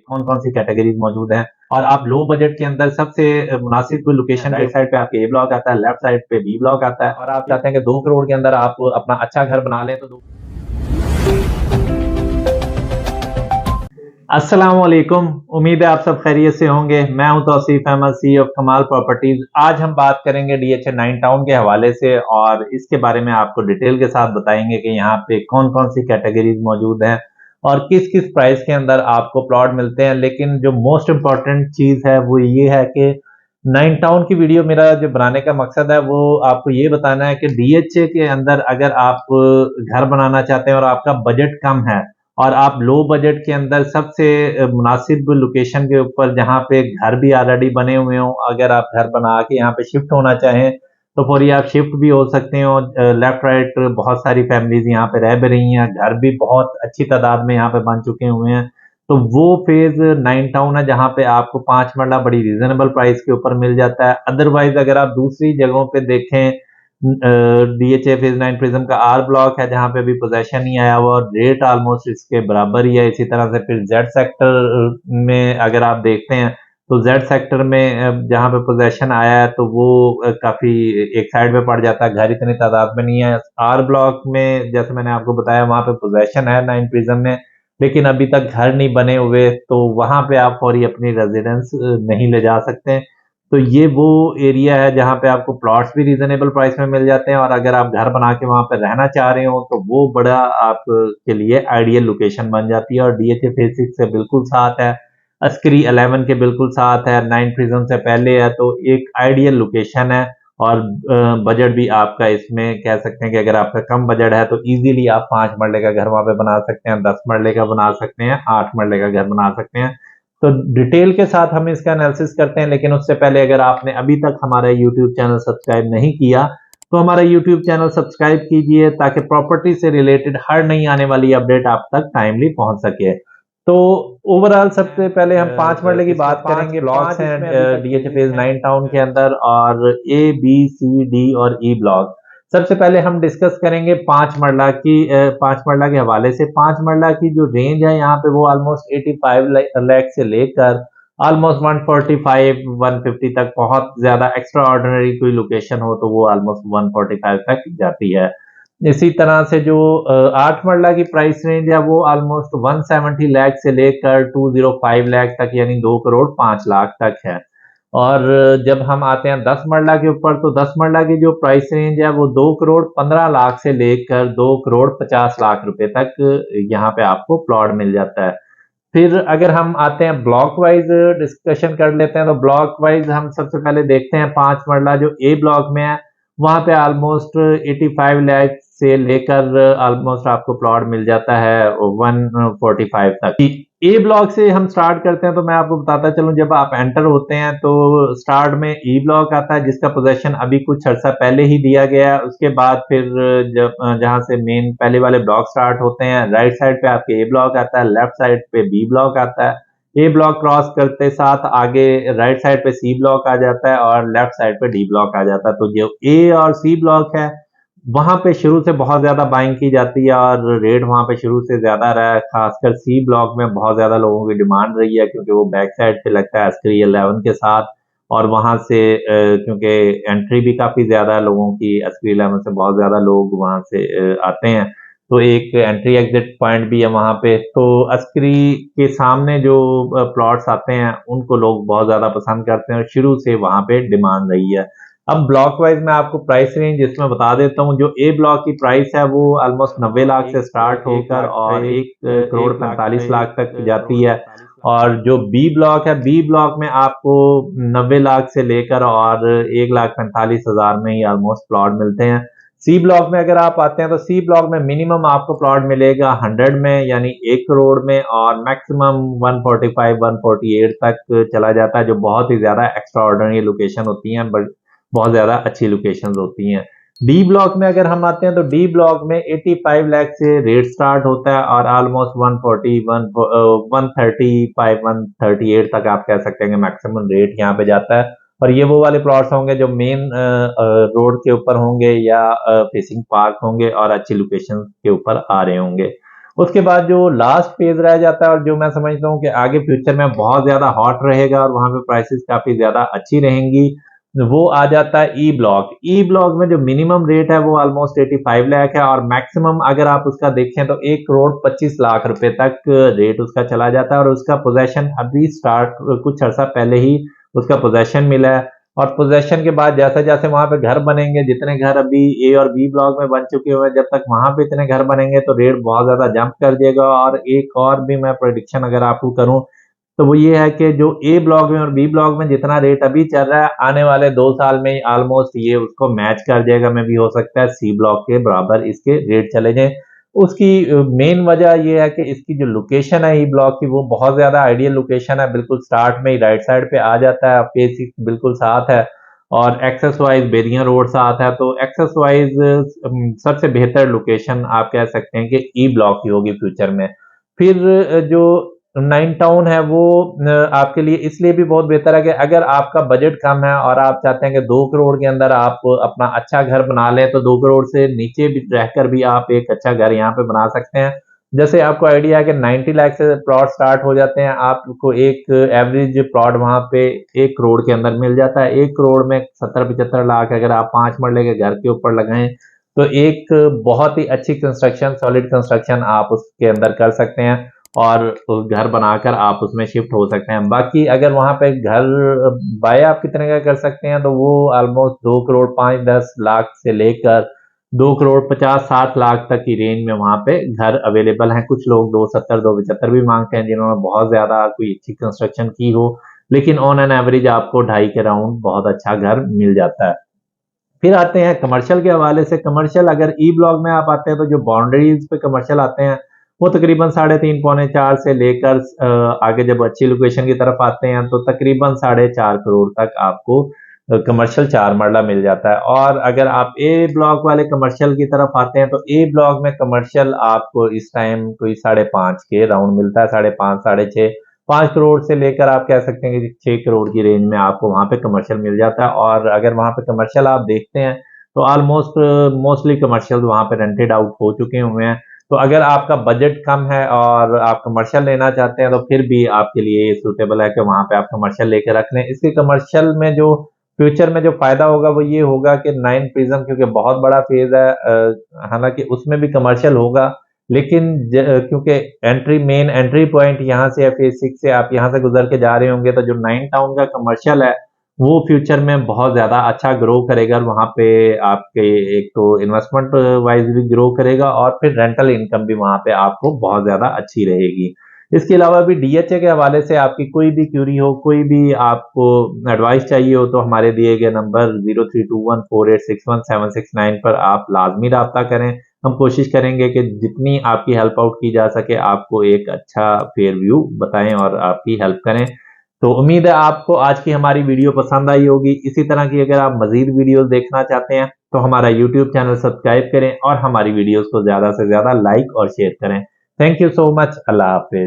कौन कौन सी कैटेगरीज मौजूद हैं, और आप लो बजट के अंदर सबसे मुनासिब लोकेशन राइट साइड पे आपके ए ब्लॉक आता है, लेफ्ट साइड पे बी ब्लॉक आता है, और आप चाहते हैं कि 2 करोड़ के अंदर आप अपना अच्छा घर बना लें तो अस्सलाम वालेकुम। उम्मीद है आप सब खैरियत से होंगे। मैं हूं तौसीफ अहमद, सी ऑफ कमाल प्रॉपर्टीज। आज हम बात करेंगे डीएचए 9 टाउन के हवाले से, और इसके बारे में आपको डिटेल के साथ बताएंगे कि यहाँ पे कौन कौन सी कैटेगरीज मौजूद हैं और किस किस प्राइस के अंदर आपको प्लॉट मिलते हैं। लेकिन जो मोस्ट इम्पॉर्टेंट चीज़ है वो ये है कि 9 टाउन की वीडियो मेरा जो बनाने का मकसद है वो आपको ये बताना है कि डीएचए के अंदर अगर आप घर बनाना चाहते हैं और आपका बजट कम है और आप लो बजट के अंदर सबसे मुनासिब लोकेशन के ऊपर जहाँ पे घर भी ऑलरेडी बने हुए हों, अगर आप घर बना के यहाँ पे शिफ्ट होना चाहें तो फौरी आप शिफ्ट भी हो सकते हो। लेफ्ट राइट बहुत सारी फैमिलीज यहाँ पे रह भी रही हैं, घर भी बहुत अच्छी तादाद में यहाँ पे बन चुके हुए हैं। तो वो फेज 9 टाउन है जहाँ पे आपको 5 मरला बड़ी रीजनेबल प्राइस के ऊपर मिल जाता है। अदरवाइज अगर आप दूसरी जगहों पे देखें, डीएचए फेज 9 प्रिज्म का आर ब्लॉक है जहां पे अभी पोजेशन नहीं आया हुआ और रेट ऑलमोस्ट इसके बराबर ही है। इसी तरह से फिर जेड सेक्टर में अगर आप देखते हैं तो जेड सेक्टर में जहां पे पोजेशन आया है तो वो काफी एक साइड पे पड़ जाता है, घर इतनी तादाद में नहीं है। आर ब्लॉक में जैसे मैंने आपको बताया वहां पे पोजेशन है 9 प्रिज्म में, लेकिन अभी तक घर नहीं बने हुए, तो वहां पे आप फौरी अपनी रेजिडेंस नहीं ले जा सकते। तो ये वो एरिया है जहाँ पे आपको प्लॉट्स भी रीजनेबल प्राइस में मिल जाते हैं, और अगर आप घर बना के वहां पे रहना चाह रहे हो तो वो बड़ा आपके लिए आइडियल लोकेशन बन जाती है। और डीएचए फेज 6 से बिल्कुल साथ है, अस्करी 11 के बिल्कुल साथ है, 9 प्रिज्म से पहले है, तो एक आइडियल लोकेशन है। और बजट भी आपका इसमें कह सकते हैं कि अगर आपका कम बजट है तो इजीली आप 5 मरले का घर वहां पे बना सकते हैं, 10 मरले का बना सकते हैं, 8 मरले का घर बना सकते हैं। तो डिटेल के साथ हम इसका एनालिसिस करते हैं, लेकिन उससे पहले अगर आपने अभी तक हमारा यूट्यूब चैनल सब्सक्राइब नहीं किया तो हमारा यूट्यूब चैनल सब्सक्राइब कीजिए ताकि प्रॉपर्टी से रिलेटेड हर नई आने वाली अपडेट आप तक टाइमली पहुंच सके। तो ओवरऑल सबसे पहले हम 5 मरले की बात करेंगे। ब्लॉक्स हैं डीएचए फेज 9 टाउन के अंदर, और ए बी सी डी और ई ब्लॉक। सबसे पहले हम डिस्कस करेंगे 5 मरला की। 5 मरला के हवाले से 5 मरला की जो रेंज है यहाँ पे वो ऑलमोस्ट 85 लाख से लेकर ऑलमोस्ट 145 150 तक, बहुत ज्यादा एक्स्ट्रा ऑर्डिनरी कोई लोकेशन हो तो वो ऑलमोस्ट 145 तक जाती है। इसी तरह से जो 8 मरला की प्राइस रेंज है वो ऑलमोस्ट 170 लाख से लेकर 205 लाख तक, यानी 2 करोड़ 5 लाख तक है। और जब हम आते हैं 10 मरला के ऊपर तो 10 मरला की जो प्राइस रेंज है वो 2 करोड़ 15 लाख से लेकर 2 करोड़ 50 लाख रुपए तक यहाँ पे आपको प्लॉट मिल जाता है। फिर अगर हम आते हैं ब्लॉक वाइज डिस्कशन कर लेते हैं, तो ब्लॉक वाइज हम सबसे पहले देखते हैं 5 मरला जो ए ब्लॉक में है वहां पे ऑलमोस्ट 85 लाख से लेकर ऑलमोस्ट आपको प्लॉट मिल जाता है 145 तक। ए ब्लॉक से हम स्टार्ट करते हैं, तो मैं आपको बताता चलूं, जब आप एंटर होते हैं तो स्टार्ट में ई ब्लॉक आता है जिसका पोजेशन अभी कुछ अर्सा पहले ही दिया गया है। उसके बाद फिर जब जहां से मेन पहले वाले ब्लॉक स्टार्ट होते हैं, राइट साइड पे आपके ए ब्लॉक आता है, लेफ्ट साइड पे बी ब्लॉक आता है। ए ब्लॉक क्रॉस करते साथ आगे राइट साइड पे सी ब्लॉक आ जाता है और लेफ्ट साइड पे डी ब्लॉक आ जाता है। तो जो ए और सी ब्लॉक है वहां पे शुरू से बहुत ज्यादा बाइंग की जाती है और रेट वहां पे शुरू से ज्यादा रहा है। खासकर सी ब्लॉक में बहुत ज्यादा लोगों की डिमांड रही है क्योंकि वो बैक साइड पे लगता है अस्करी 11 के साथ, और वहां से क्योंकि एंट्री भी काफी ज्यादा है लोगों की, अस्करी 11 से बहुत ज्यादा लोग वहां से आते हैं, तो एक एंट्री एग्जिट पॉइंट भी है वहां पे। तो अस्करी के सामने जो प्लॉट्स आते हैं उनको लोग बहुत ज्यादा पसंद करते हैं और शुरू से वहां पे डिमांड रही है। अब ब्लॉक वाइज मैं आपको प्राइस रेंज इसमें बता देता हूँ। जो ए ब्लॉक की प्राइस है वो ऑलमोस्ट 90 लाख से स्टार्ट होकर और 1 करोड़ 45 लाख तक जाती है। और जो बी ब्लॉक है, बी ब्लॉक में आपको 90 लाख से लेकर और 1,45,000 में ही ऑलमोस्ट प्लॉट मिलते हैं। सी ब्लॉक में अगर आप आते हैं तो सी ब्लॉक में मिनिमम आपको प्लॉट मिलेगा 100 में, यानी 1 करोड़ में, और मैक्सिमम 145 148 तक चला जाता है, जो बहुत ही ज्यादा एक्स्ट्रा ऑर्डिनरी लोकेशन होती हैं, बट बहुत ज्यादा अच्छी लोकेशंस होती हैं। डी ब्लॉक में अगर हम आते हैं तो डी ब्लॉक में 85 लाख से रेट स्टार्ट होता है और ऑलमोस्ट 140 135 138 तक आप कह सकते हैं कि मैक्सिमम रेट यहाँ पे जाता है। और ये वो वाले प्लॉट्स होंगे जो मेन रोड के ऊपर होंगे या फेसिंग पार्क होंगे और अच्छी लोकेशन के ऊपर आ रहे होंगे। उसके बाद जो लास्ट फेज रह जाता है और जो मैं समझता हूँ कि आगे फ्यूचर में बहुत ज्यादा हॉट रहेगा और वहां पे प्राइसेस काफी ज्यादा अच्छी रहेंगी, वो आ जाता है ई ब्लॉक। ई ब्लॉक में जो मिनिमम रेट है वो ऑलमोस्ट 85 लाख है और मैक्सिमम अगर आप उसका देखें तो 1 करोड़ 25 लाख रुपए तक रेट उसका चला जाता है और उसका पोजेशन अभी स्टार्ट कुछ अर्सा पहले ही उसका पोजेशन मिला है। और पोजेशन के बाद जैसे जैसे वहां पे घर बनेंगे, जितने घर अभी ए और बी ब्लॉक में बन चुके हुए हैं, जब तक वहां पे इतने घर बनेंगे तो रेट बहुत ज्यादा जंप कर जाएगा। और एक और भी मैं प्रोडिक्शन अगर आपको करूं तो वो ये है कि जो ए ब्लॉक में और बी ब्लॉक में जितना रेट अभी चल रहा है, आने वाले 2 साल में ऑलमोस्ट ये उसको मैच कर जाएगा। में भी हो सकता है सी ब्लॉक के बराबर इसके रेट चले जाएं। उसकी मेन वजह ये है कि इसकी जो लोकेशन है ई ब्लॉक की वो बहुत ज्यादा आइडियल लोकेशन है, बिल्कुल स्टार्ट में ही राइट साइड पे आ जाता है, फेस बिल्कुल साथ है और एक्सेस वाइज बेरिया रोड साथ है। तो एक्सेस वाइज सबसे बेहतर लोकेशन आप कह सकते हैं कि ई ब्लॉक की होगी फ्यूचर में। फिर जो नाइन टाउन है वो आपके लिए इसलिए भी बहुत बेहतर है कि अगर आपका बजट कम है और आप चाहते हैं कि 2 करोड़ के अंदर आप अपना अच्छा घर बना लें, तो 2 करोड़ से नीचे भी रहकर भी आप एक अच्छा घर यहाँ पे बना सकते हैं। जैसे आपको आइडिया है कि 90 लाख से प्लॉट स्टार्ट हो जाते हैं, आपको एक एवरेज प्लॉट वहां पे 1 करोड़ के अंदर मिल जाता है। 1 करोड़ में 70-75 लाख अगर आप 5 मरले के घर के ऊपर लगाएं तो एक बहुत ही अच्छी कंस्ट्रक्शन, सॉलिड कंस्ट्रक्शन आप उसके अंदर कर सकते हैं और घर बनाकर आप उसमें शिफ्ट हो सकते हैं। बाकी अगर वहां पे घर बाय आप कितने का कर सकते हैं तो वो ऑलमोस्ट 2 करोड़ 5-10 लाख से लेकर 2 करोड़ 50-60 लाख तक की रेंज में वहां पे घर अवेलेबल हैं। कुछ लोग 270-275 भी मांगते हैं जिन्होंने बहुत ज्यादा कोई अच्छी कंस्ट्रक्शन की हो, लेकिन ऑन एन एवरेज आपको 2.5 के राउंड बहुत अच्छा घर मिल जाता है। फिर आते हैं कमर्शियल के हवाले से। कमर्शियल अगर ई ब्लॉक में आप आते हैं तो जो बाउंड्रीज पे कमर्शियल आते हैं वो तकरीबन 3.5 पौने 4 से लेकर आगे जब अच्छी लोकेशन की तरफ आते हैं तो तकरीबन 4.5 करोड़ तक आपको कमर्शियल 4 मरला मिल जाता है। और अगर आप ए ब्लॉक वाले कमर्शियल की तरफ आते हैं तो ए ब्लॉक में कमर्शियल आपको इस टाइम कोई 5.5 के राउंड मिलता है, 5.5 6.5 5 करोड़ से लेकर आप कह सकते हैं कि 6 करोड़ की रेंज में आपको वहां पे कमर्शियल मिल जाता है। और अगर वहां पे कमर्शियल आप देखते हैं तो ऑलमोस्ट मोस्टली कमर्शियल वहां पे रेंटेड आउट हो चुके हुए हैं। तो अगर आपका बजट कम है और आप कमर्शियल लेना चाहते हैं तो फिर भी आपके लिए सूटेबल है कि वहां पे आप कमर्शियल लेकर रख लें। इसके कमर्शियल में जो फ्यूचर में जो फायदा होगा वो ये होगा कि 9 प्रिज्म क्योंकि बहुत बड़ा फेज है, हालांकि उसमें भी कमर्शियल होगा, लेकिन क्योंकि मेन एंट्री पॉइंट यहाँ से है फेज 6 से, आप यहाँ से गुजर के जा रहे होंगे, तो जो 9 टाउन का कमर्शियल है वो फ्यूचर में बहुत ज्यादा अच्छा ग्रो करेगा। वहां पे आपके एक तो इन्वेस्टमेंट वाइज भी ग्रो करेगा और फिर रेंटल इनकम भी वहां पे आपको बहुत ज्यादा अच्छी रहेगी। इसके अलावा भी डीएचए के हवाले से आपकी कोई भी क्यूरी हो, कोई भी आपको एडवाइस चाहिए हो तो हमारे दिए गए नंबर 03214861 पर आप लाजमी रब्ता करें। हम कोशिश करेंगे कि जितनी आपकी हेल्प आउट की जा सके आपको एक अच्छा फेयर व्यू बताएं और आपकी हेल्प करें। तो उम्मीद है आपको आज की हमारी वीडियो पसंद आई होगी। इसी तरह की अगर आप मजीद वीडियोस देखना चाहते हैं तो हमारा यूट्यूब चैनल सब्सक्राइब करें और हमारी वीडियोस को ज्यादा से ज्यादा लाइक और शेयर करें। Thank you so much. Allah Hafiz.